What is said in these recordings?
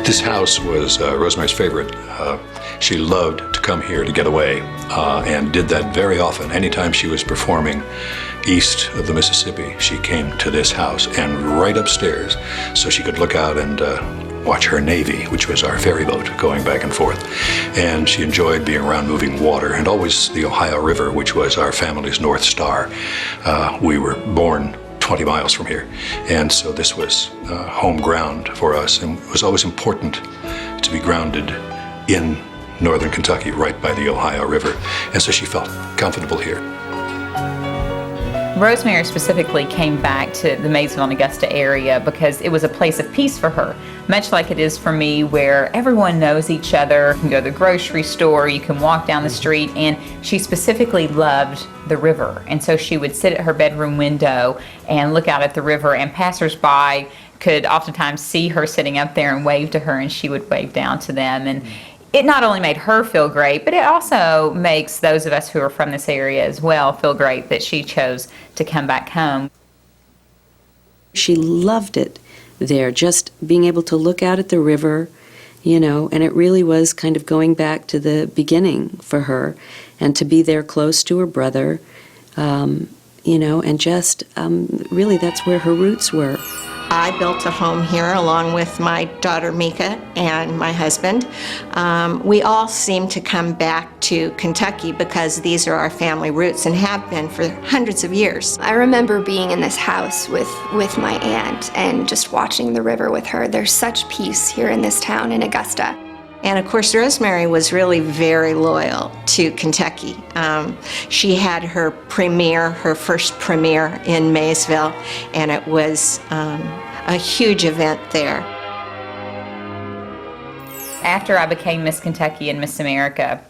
This house was Rosemary's favorite. She loved to come here to get away and did that very often. Anytime she was performing east of the Mississippi, she came to this house and right upstairs so she could look out and watch her Navy, which was our ferry boat going back and forth. And she enjoyed being around moving water and always the Ohio River, which was our family's North Star. We were born 20 miles from here, and so this was home ground for us, and it was always important to be grounded in northern Kentucky, right by the Ohio River, and so she felt comfortable here. Rosemary specifically came back to the Maysville and Augusta area because it was a place of peace for her, much like it is for me, where everyone knows each other. You can go to the grocery store, you can walk down the street, and she specifically loved the river. And so she would sit at her bedroom window and look out at the river, and passersby could oftentimes see her sitting up there and wave to her, and she would wave down to them. And it not only made her feel great, but it also makes those of us who are from this area as well feel great that she chose to come back home. She loved it there, just being able to look out at the river, you know, and it really was kind of going back to the beginning for her, and to be there close to her brother, you know, and just really that's where her roots were. I built a home here along with my daughter Mika and my husband. We all seem to come back to Kentucky because these are our family roots and have been for hundreds of years. I remember being in this house with my aunt and just watching the river with her. There's such peace here in this town in Augusta. And of course, Rosemary was really very loyal to Kentucky. She had her first premiere in Maysville, and it was a huge event there. After I became Miss Kentucky and Miss America,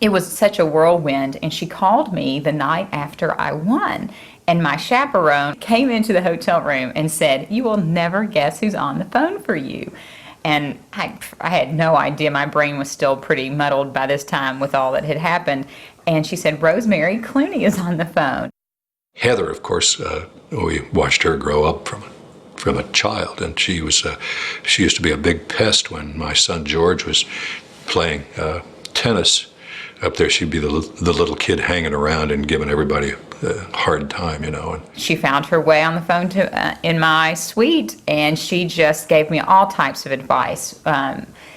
it was such a whirlwind, and she called me the night after I won. And my chaperone came into the hotel room and said, "You will never guess who's on the phone for you." And I had no idea. My brain was still pretty muddled by this time with all that had happened. And she said, "Rosemary Clooney is on the phone." Heather, of course, we watched her grow up from a child, and she used to be a big pest when my son George was playing tennis up there. She'd be the little kid hanging around and giving everybody a hard time, you know. She found her way on the phone to in my suite, and she just gave me all types of advice.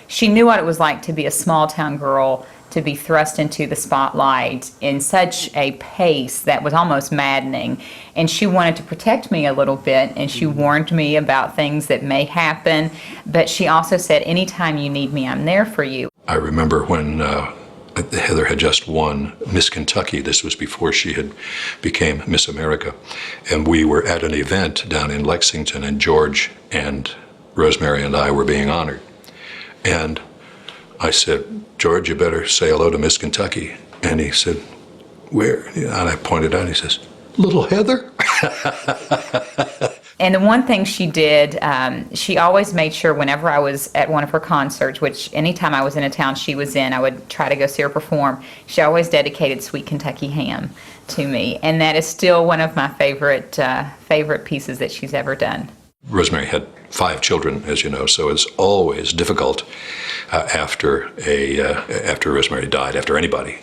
She knew what it was like to be a small town girl, to be thrust into the spotlight in such a pace that was almost maddening. And she wanted to protect me a little bit, and she warned me about things that may happen, but she also said, "Anytime you need me, I'm there for you." I remember when Heather had just won Miss Kentucky. This was before she had became Miss America. And we were at an event down in Lexington, and George and Rosemary and I were being honored. And I said, "George, you better say hello to Miss Kentucky." And he said, "Where?" And I pointed out, and he says, "Little Heather?" And the one thing she did, she always made sure whenever I was at one of her concerts, which anytime I was in a town she was in, I would try to go see her perform, she always dedicated Sweet Kentucky Ham to me. And that is still one of my favorite pieces that she's ever done. Rosemary had 5 children, as you know, so it's always difficult after Rosemary died, after anybody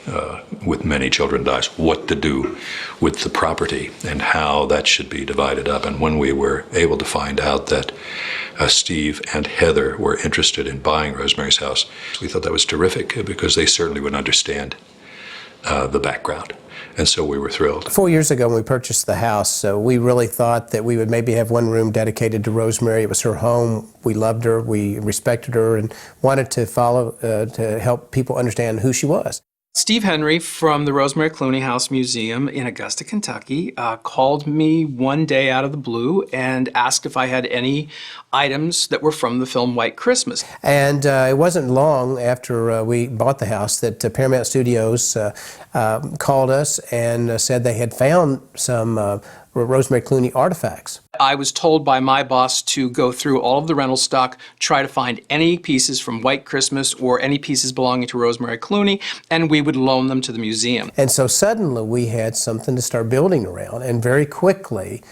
with many children dies, what to do with the property and how that should be divided up. And when we were able to find out that Steve and Heather were interested in buying Rosemary's house, we thought that was terrific because they certainly would understand the background. And so we were thrilled. 4 years ago when we purchased the house, we really thought that we would maybe have one room dedicated to Rosemary. It was her home. We loved her, we respected her, and wanted to to help people understand who she was. Steve Henry from the Rosemary Clooney House Museum in Augusta, Kentucky, called me one day out of the blue and asked if I had any items that were from the film White Christmas. And it wasn't long after we bought the house that Paramount Studios called us and said they had found some Rosemary Clooney artifacts. I was told by my boss to go through all of the rental stock, try to find any pieces from White Christmas or any pieces belonging to Rosemary Clooney, and we would loan them to the museum. And so suddenly we had something to start building around, and very quickly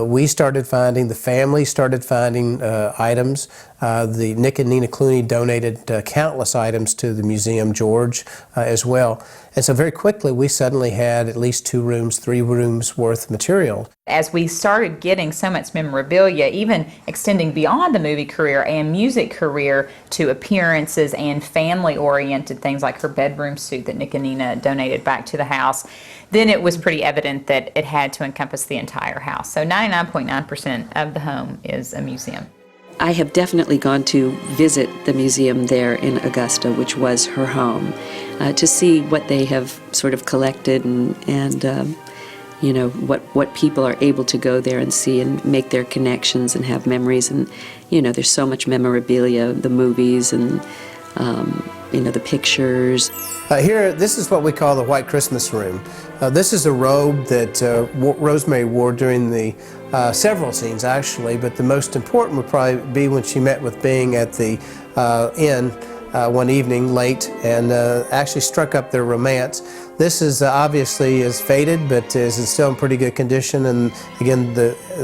we started finding, the family started finding items. The Nick and Nina Clooney donated countless items to the museum, George as well. And so very quickly we suddenly had at least 2 rooms, 3 rooms worth of material. As we started getting so much memorabilia, even extending beyond the movie career and music career to appearances and family-oriented things like her bedroom suit that Nick and Nina donated back to the house, then it was pretty evident that it had to encompass the entire house. So 99.9% of the home is a museum. I have definitely gone to visit the museum there in Augusta, which was her home, to see what they have sort of collected and you know, what people are able to go there and see and make their connections and have memories. And, you know, there's so much memorabilia, the movies and, you know, the pictures. Here, this is what we call the White Christmas room. This is a robe that Rosemary wore during the several scenes, actually, but the most important would probably be when she met with Bing at the inn one evening late and actually struck up their romance. This is obviously is faded, but is still in pretty good condition. And again,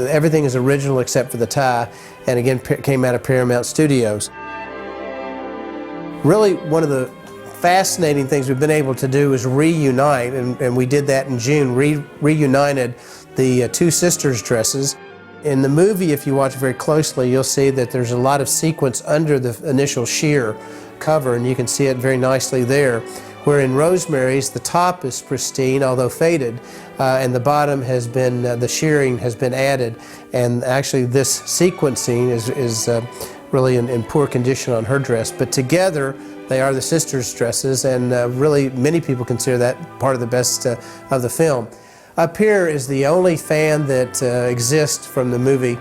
everything is original except for the tie, and again came out of Paramount Studios. Really, one of the fascinating things we've been able to do is reunite, and we did that in June, reunited the 2 sisters' dresses. In the movie, if you watch very closely, you'll see that there's a lot of sequence under the initial sheer cover, and you can see it very nicely there. Where in Rosemary's, the top is pristine, although faded, and the bottom has been, the shirring has been added, and actually this sequencing is really in poor condition on her dress. But together, they are the sisters' dresses, and really many people consider that part of the best of the film. Up here is the only fan that exists from the movie.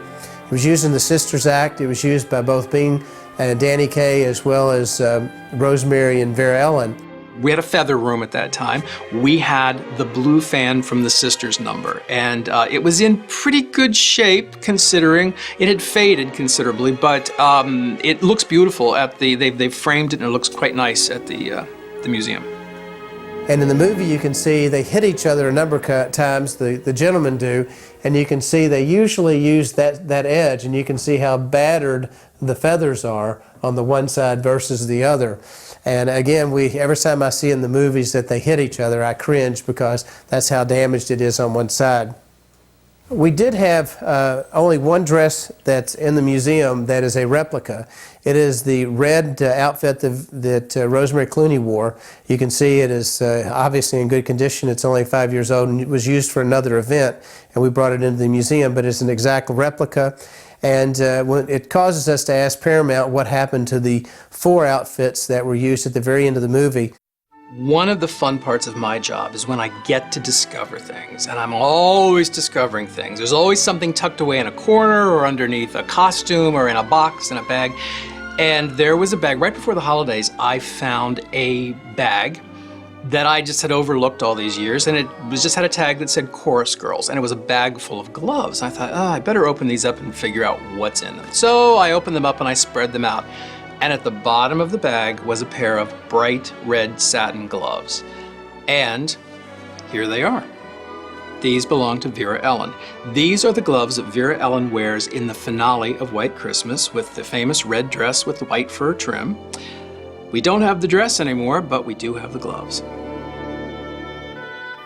It was used in the Sisters Act. It was used by both Bing and Danny Kaye, as well as Rosemary and Vera Ellen. We had a feather room at that time. We had the blue fan from the Sisters number, and it was in pretty good shape considering it had faded considerably, but it looks beautiful at they've framed it and it looks quite nice at the museum. And in the movie you can see they hit each other a number of times, the gentlemen do, and you can see they usually use that edge, and you can see how battered the feathers are on the one side versus the other. And again, every time I see in the movies that they hit each other, I cringe because that's how damaged it is on one side. We did have only one dress that's in the museum that is a replica. It is the red outfit that Rosemary Clooney wore. You can see it is obviously in good condition. It's only 5 years old, and it was used for another event, and we brought it into the museum, but it's an exact replica. And it causes us to ask Paramount what happened to the 4 outfits that were used at the very end of the movie. One of the fun parts of my job is when I get to discover things, and I'm always discovering things. There's always something tucked away in a corner or underneath a costume or in a box in a bag. And there was a bag, right before the holidays, I found a bag that I just had overlooked all these years, and it just had a tag that said Chorus Girls, and it was a bag full of gloves. I thought, I better open these up and figure out what's in them. So I opened them up and I spread them out. And at the bottom of the bag was a pair of bright red satin gloves. And here they are. These belong to Vera Ellen. These are the gloves that Vera Ellen wears in the finale of White Christmas with the famous red dress with the white fur trim. We don't have the dress anymore, but we do have the gloves.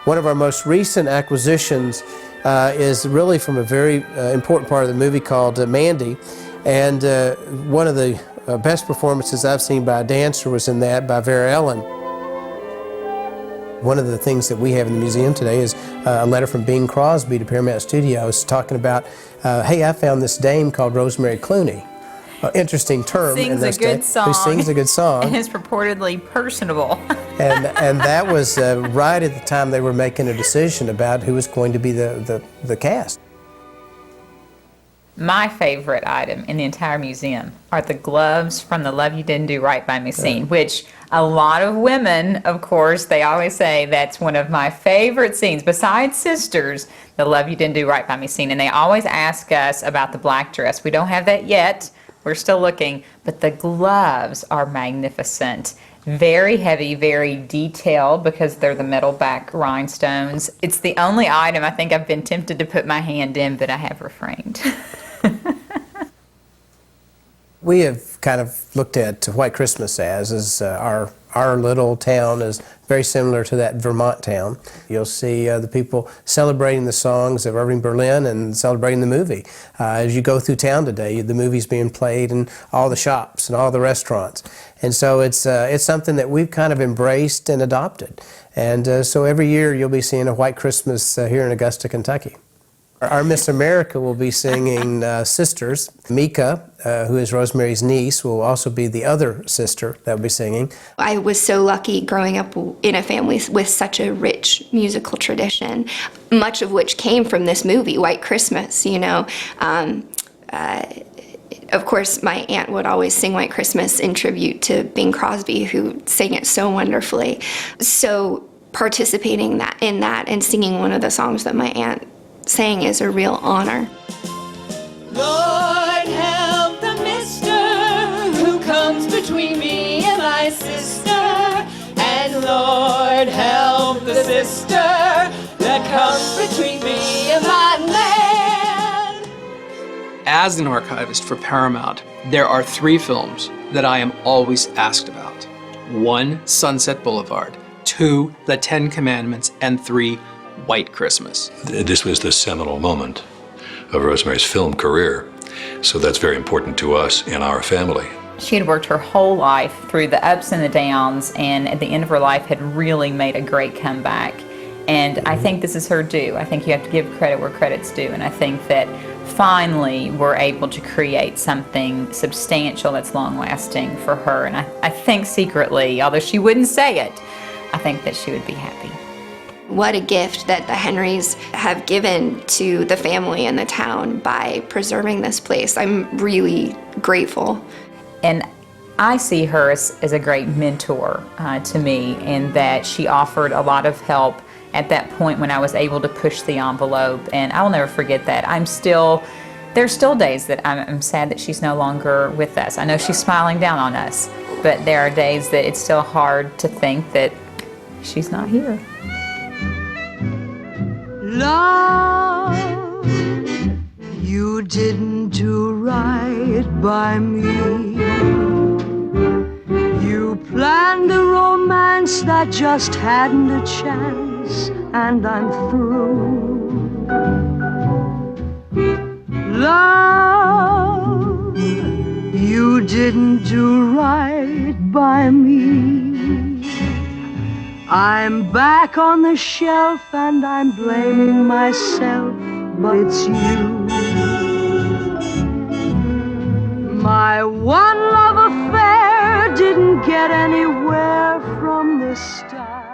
One of our most recent acquisitions is really from a very important part of the movie called Mandy. And one of the best performances I've seen by a dancer was in that by Vera Ellen. One of the things that we have in the museum today is a letter from Bing Crosby to Paramount Studios talking about, hey, I found this dame called Rosemary Clooney. Interesting term. Sings a good song. Who sings a good song. And is purportedly personable. and that was right at the time they were making a decision about who was going to be the cast. My favorite item in the entire museum are the gloves from the Love You Didn't Do Right by Me scene, which a lot of women, of course, they always say that's one of my favorite scenes, besides Sisters, the Love You Didn't Do Right by Me scene. And they always ask us about the black dress. We don't have that yet. We're still looking, but the gloves are magnificent. Very heavy, very detailed because they're the metal back rhinestones. It's the only item I think I've been tempted to put my hand in, but I have refrained. We have kind of looked at White Christmas as our little town is very similar to that Vermont town. You'll see the people celebrating the songs of Irving Berlin and celebrating the movie. As you go through town today, the movie's being played in all the shops and all the restaurants. And so it's something that we've kind of embraced and adopted. And so every year you'll be seeing a White Christmas here in Augusta, Kentucky. Our Miss America will be singing Sisters. Mika, who is Rosemary's niece, will also be the other sister that will be singing. I was so lucky growing up in a family with such a rich musical tradition, much of which came from this movie, White Christmas, you know. Of course, my aunt would always sing White Christmas in tribute to Bing Crosby, who sang it so wonderfully. So participating in that and singing one of the songs that my aunt sang is a real honor. Lord, help the mister who comes between me and my sister. And Lord, help the sister that comes between me and my man. As an archivist for Paramount, there are 3 films that I am always asked about. 1, Sunset Boulevard. 2, The 10 Commandments. And 3, White Christmas. This was the seminal moment of Rosemary's film career, so that's very important to us in our family. She had worked her whole life through the ups and the downs, and at the end of her life had really made a great comeback. And I think this is her due. I think you have to give credit where credit's due, and I think that finally we're able to create something substantial that's long-lasting for her. And I think secretly, although she wouldn't say it, I think that she would be happy. What a gift that the Henrys have given to the family and the town by preserving this place. I'm really grateful. And I see her as a great mentor to me, in that she offered a lot of help at that point when I was able to push the envelope. And I will never forget that. There's still days that I'm sad that she's no longer with us. I know she's smiling down on us, but there are days that it's still hard to think that she's not here. Love, you didn't do right by me. You planned a romance that just hadn't a chance, and I'm through. Love, you didn't do right by me. I'm back on the shelf and I'm blaming myself, but it's you. My one love affair didn't get anywhere from the start.